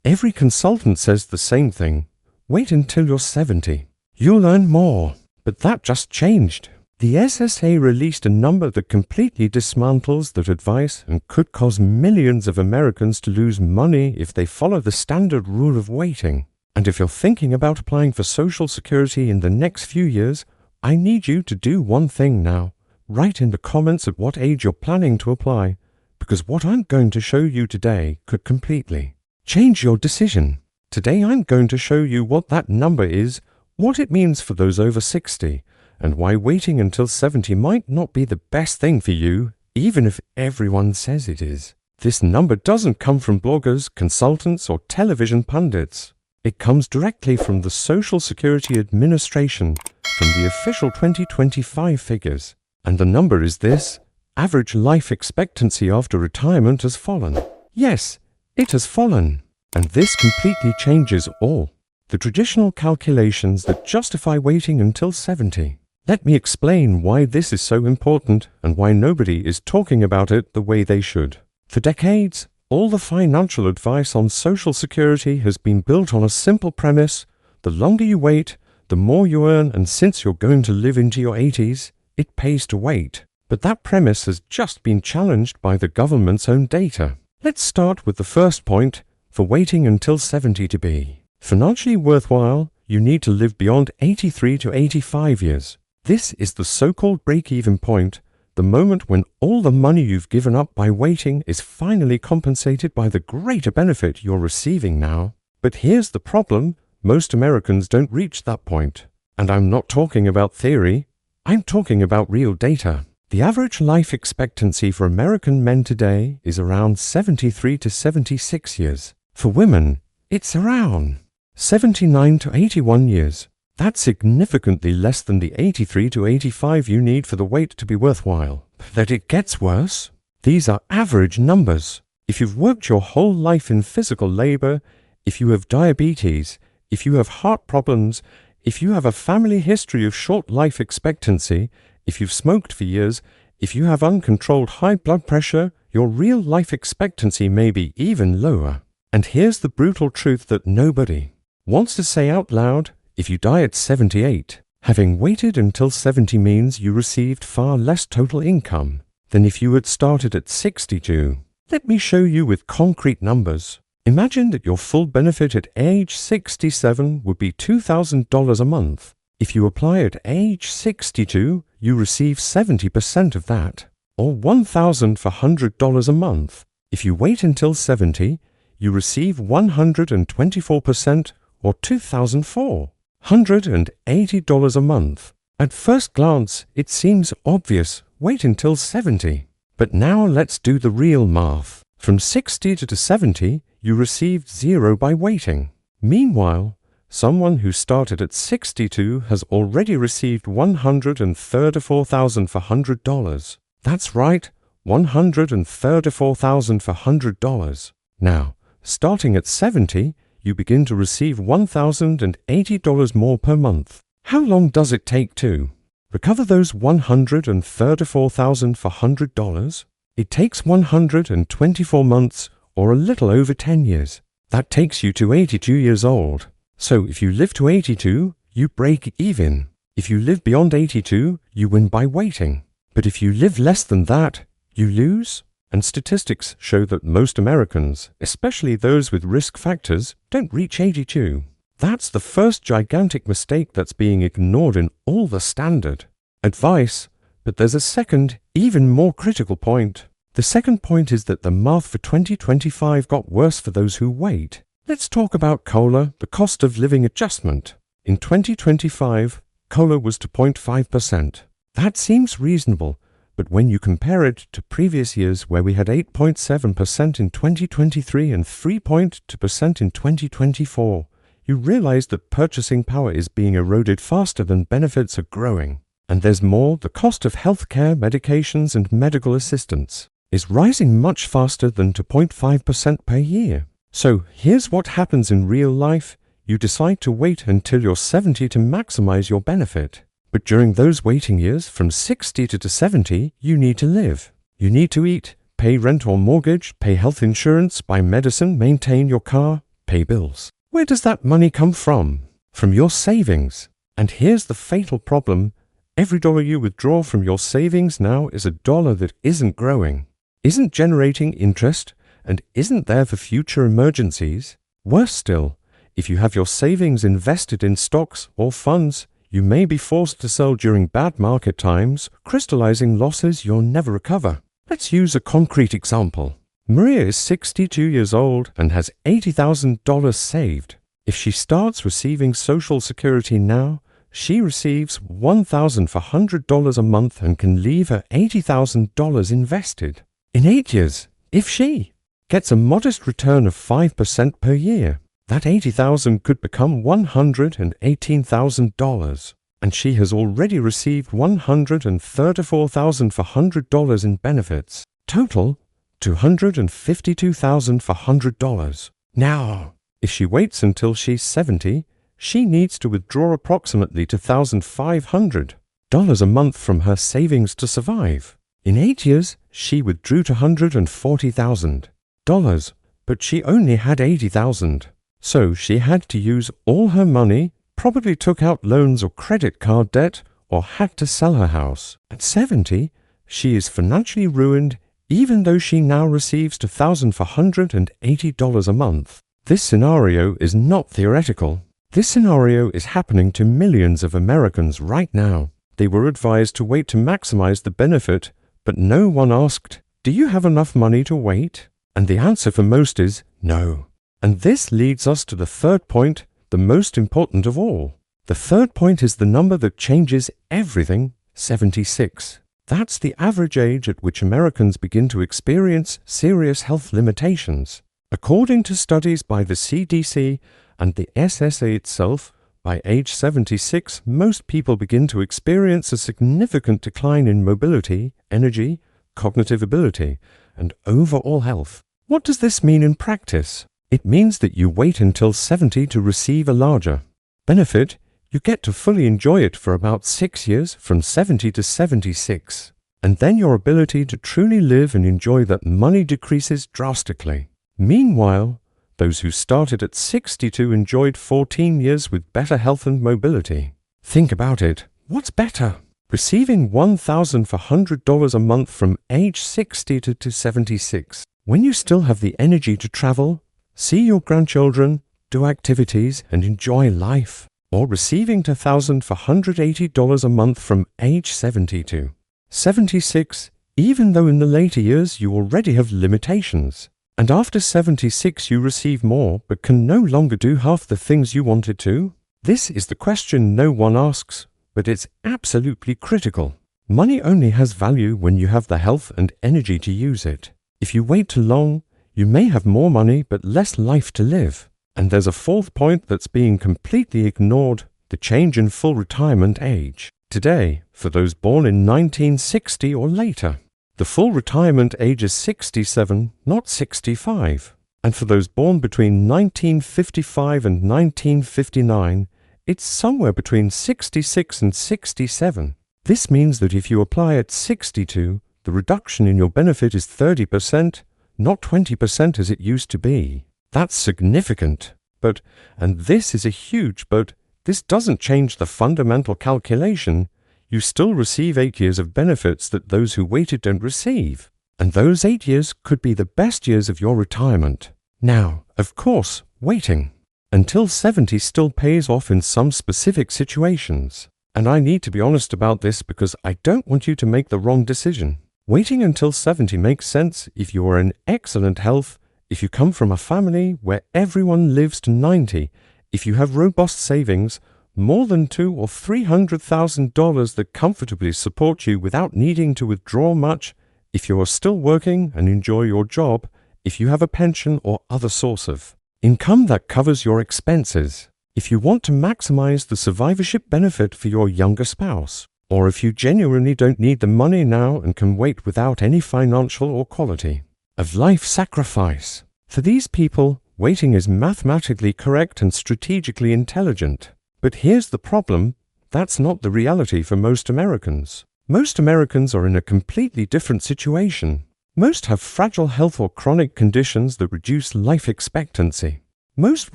Every consultant says the same thing. Wait until you're 70. You'll earn more. But that just changed. The SSA released a number that completely dismantles that advice and could cause millions of Americans to lose money if they follow the standard rule of waiting. And if you're thinking about applying for Social Security in the next few years, I need you to do one thing now. Write in the comments at what age you're planning to apply, because what I'm going to show you today could completely change your decision. Today I'm going to show you what that number is, what it means for those over 60, and why waiting until 70 might not be the best thing for you, even if everyone says it is. This number doesn't come from bloggers, consultants, or television pundits. It comes directly from the Social Security Administration, from the official 2025 figures. And the number is this: average life expectancy after retirement has fallen. Yes, it has fallen. And this completely changes all the traditional calculations that justify waiting until 70. Let me explain why this is so important and why nobody is talking about it the way they should. For decades, all the financial advice on Social Security has been built on a simple premise: the longer you wait, the more you earn, and since you're going to live into your 80s, it pays to wait. But that premise has just been challenged by the government's own data. Let's start with the first point. For waiting until 70 to be financially worthwhile, you need to live beyond 83 to 85 years. This is the so-called break-even point, the moment when all the money you've given up by waiting is finally compensated by the greater benefit you're receiving now. But here's the problem: most Americans don't reach that point. And I'm not talking about theory, I'm talking about real data. The average life expectancy for American men today is around 73 to 76 years. For women, it's around 79 to 81 years. That's significantly less than the 83 to 85 you need for the wait to be worthwhile. That it gets worse? These are average numbers. If you've worked your whole life in physical labor, if you have diabetes, if you have heart problems, if you have a family history of short life expectancy, if you've smoked for years, if you have uncontrolled high blood pressure, your real life expectancy may be even lower. And here's the brutal truth that nobody wants to say out loud: if you die at 78, having waited until 70 means you received far less total income than if you had started at 62. Let me show you with concrete numbers. Imagine that your full benefit at age 67 would be $2,000 a month. If you apply at age 62, you receive 70% of that, or $1,400 a month. If you wait until 70, you receive 124%, or $2,480 a month. At first glance, it seems obvious: wait until 70. But now let's do the real math. From 60 to 70, you received zero by waiting. Meanwhile, someone who started at 62 has already received $134,400. That's right, $134,400. Now, starting at 70, you begin to receive $1,080 more per month. How long does it take to recover those $134,400? It takes 124 months, or a little over 10 years. That takes you to 82 years old. So if you live to 82, you break even. If you live beyond 82, you win by waiting. But if you live less than that, you lose. And statistics show that most Americans, especially those with risk factors, don't reach 82. That's the first gigantic mistake that's being ignored in all the standard advice. But there's a second, even more critical point. The second point is that the math for 2025 got worse for those who wait. Let's talk about COLA, the cost of living adjustment. In 2025, COLA was 2.5%. That seems reasonable, but when you compare it to previous years where we had 8.7% in 2023 and 3.2% in 2024, you realize that purchasing power is being eroded faster than benefits are growing. And there's more: the cost of healthcare, medications, and medical assistance is rising much faster than 2.5% per year. So here's what happens in real life. You decide to wait until you're 70 to maximize your benefit. But during those waiting years, from 60 to 70, you need to live. You need to eat, pay rent or mortgage, pay health insurance, buy medicine, maintain your car, pay bills. Where does that money come from? From your savings. And here's the fatal problem. Every dollar you withdraw from your savings now is a dollar that isn't growing, isn't generating interest, and isn't there for future emergencies. Worse still, if you have your savings invested in stocks or funds, you may be forced to sell during bad market times, crystallizing losses you'll never recover. Let's use a concrete example. Maria is 62 years old and has $80,000 saved. If she starts receiving Social Security now, she receives $1,400 a month and can leave her $80,000 invested. In 8 years, if she gets a modest return of 5% per year, that $80,000 could become $118,000, and she has already received $134,400 in benefits. Total, $252,400. Now, if she waits until she's 70, she needs to withdraw approximately $2,500 a month from her savings to survive. In 8 years, she withdrew $240,000, but she only had $80,000. So she had to use all her money, probably took out loans or credit card debt, or had to sell her house. At 70, she is financially ruined even though she now receives $2,480 a month. This scenario is not theoretical. This scenario is happening to millions of Americans right now. They were advised to wait to maximize the benefit, but no one asked, "Do you have enough money to wait?" And the answer for most is no. And this leads us to the third point, the most important of all. The third point is the number that changes everything, 76. That's the average age at which Americans begin to experience serious health limitations. According to studies by the CDC and the SSA itself, by age 76, most people begin to experience a significant decline in mobility, energy, cognitive ability, and overall health. What does this mean in practice? It means that you wait until 70 to receive a larger benefit. You get to fully enjoy it for about 6 years, from 70 to 76. And then your ability to truly live and enjoy that money decreases drastically. Meanwhile, those who started at 62 enjoyed 14 years with better health and mobility. Think about it. What's better? Receiving $1,400 a month from age 60 to 76, when you still have the energy to travel, see your grandchildren, do activities, and enjoy life. Or receiving $2,480 a month from age 70 to 76, even though in the later years you already have limitations. And after 76 you receive more, but can no longer do half the things you wanted to? This is the question no one asks, but it's absolutely critical. Money only has value when you have the health and energy to use it. If you wait too long, you may have more money but less life to live. And there's a fourth point that's being completely ignored, the change in full retirement age. Today, for those born in 1960 or later, the full retirement age is 67, not 65. And for those born between 1955 and 1959, it's somewhere between 66 and 67. This means that if you apply at 62, the reduction in your benefit is 30%, not 20% as it used to be. That's significant. But, and this is a huge but, this doesn't change the fundamental calculation. You still receive 8 years of benefits that those who waited don't receive. And those 8 years could be the best years of your retirement. Now, of course, waiting until 70 still pays off in some specific situations. And I need to be honest about this because I don't want you to make the wrong decision. Waiting until 70 makes sense if you are in excellent health, if you come from a family where everyone lives to 90, if you have robust savings, more than $200,000 or $300,000 that comfortably support you without needing to withdraw much, if you are still working and enjoy your job, if you have a pension or other source of income that covers your expenses, if you want to maximize the survivorship benefit for your younger spouse, or if you genuinely don't need the money now and can wait without any financial or quality of life sacrifice. For these people, waiting is mathematically correct and strategically intelligent. But here's the problem, that's not the reality for most Americans. Most Americans are in a completely different situation. Most have fragile health or chronic conditions that reduce life expectancy. Most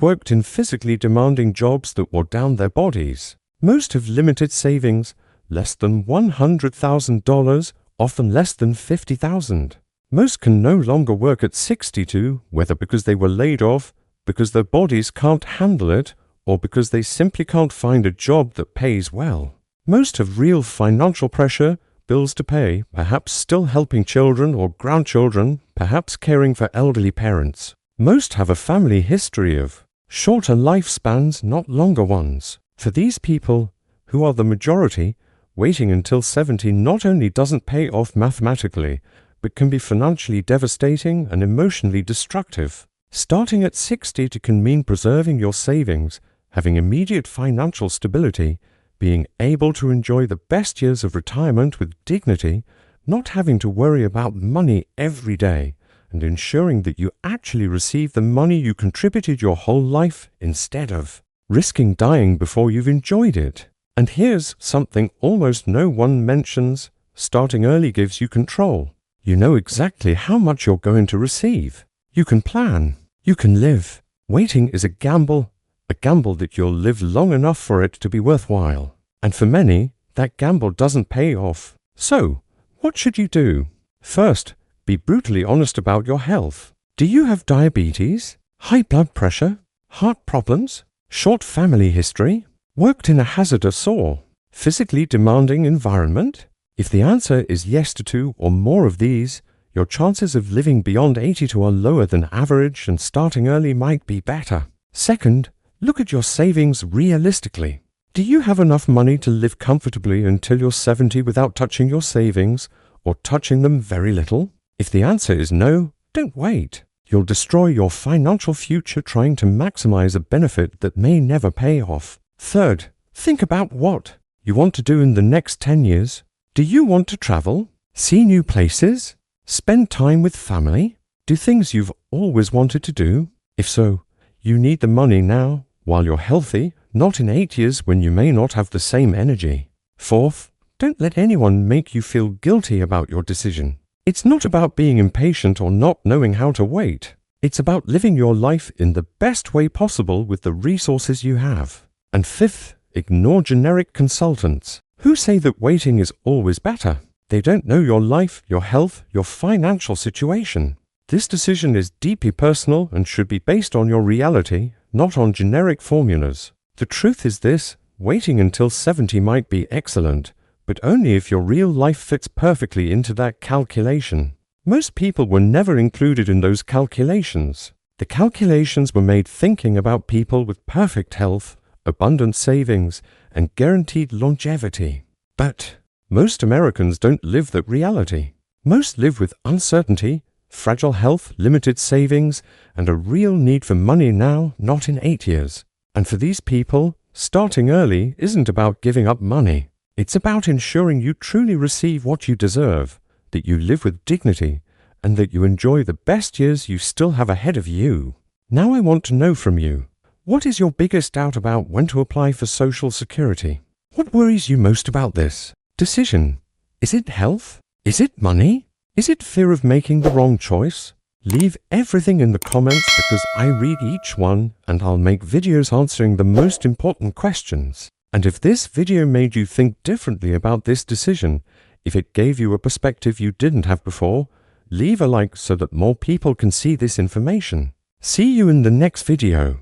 worked in physically demanding jobs that wore down their bodies. Most have limited savings, less than $100,000, often less than $50,000. Most can no longer work at 62, whether because they were laid off, because their bodies can't handle it, or because they simply can't find a job that pays well. Most have real financial pressure, bills to pay, perhaps still helping children or grandchildren, perhaps caring for elderly parents. Most have a family history of shorter lifespans, not longer ones. For these people, who are the majority, waiting until 70 not only doesn't pay off mathematically, but can be financially devastating and emotionally destructive. Starting at 60 can mean preserving your savings, having immediate financial stability, being able to enjoy the best years of retirement with dignity, not having to worry about money every day, and ensuring that you actually receive the money you contributed your whole life instead of risking dying before you've enjoyed it. And here's something almost no one mentions: starting early gives you control. You know exactly how much you're going to receive. You can plan. You can live. Waiting is a gamble that you'll live long enough for it to be worthwhile. And for many, that gamble doesn't pay off. So, what should you do? First, be brutally honest about your health. Do you have diabetes, high blood pressure, heart problems, short family history, worked in a hazardous or physically demanding environment? If the answer is yes to 2 or more of these, your chances of living beyond 82 are lower than average, and starting early might be better. Second, look at your savings realistically. Do you have enough money to live comfortably until you're 70 without touching your savings, or touching them very little? If the answer is no, don't wait. You'll destroy your financial future trying to maximize a benefit that may never pay off. Third, think about what you want to do in the next 10 years. Do you want to travel, see new places, spend time with family, do things you've always wanted to do? If so, you need the money now, while you're healthy, not in 8 years when you may not have the same energy. Fourth, don't let anyone make you feel guilty about your decision. It's not about being impatient or not knowing how to wait. It's about living your life in the best way possible with the resources you have. And fifth, ignore generic consultants who say that waiting is always better. They don't know your life, your health, your financial situation. This decision is deeply personal and should be based on your reality, not on generic formulas. The truth is this: waiting until 70 might be excellent, but only if your real life fits perfectly into that calculation. Most people were never included in those calculations. The calculations were made thinking about people with perfect health, abundant savings, and guaranteed longevity. But most Americans don't live that reality. Most live with uncertainty, fragile health, limited savings, and a real need for money now, not in 8 years. And for these people, starting early isn't about giving up money. It's about ensuring you truly receive what you deserve, that you live with dignity, and that you enjoy the best years you still have ahead of you. Now I want to know from you, what is your biggest doubt about when to apply for Social Security? What worries you most about this decision? Is it health? Is it money? Is it fear of making the wrong choice? Leave everything in the comments because I read each one and I'll make videos answering the most important questions. And if this video made you think differently about this decision, if it gave you a perspective you didn't have before, leave a like so that more people can see this information. See you in the next video.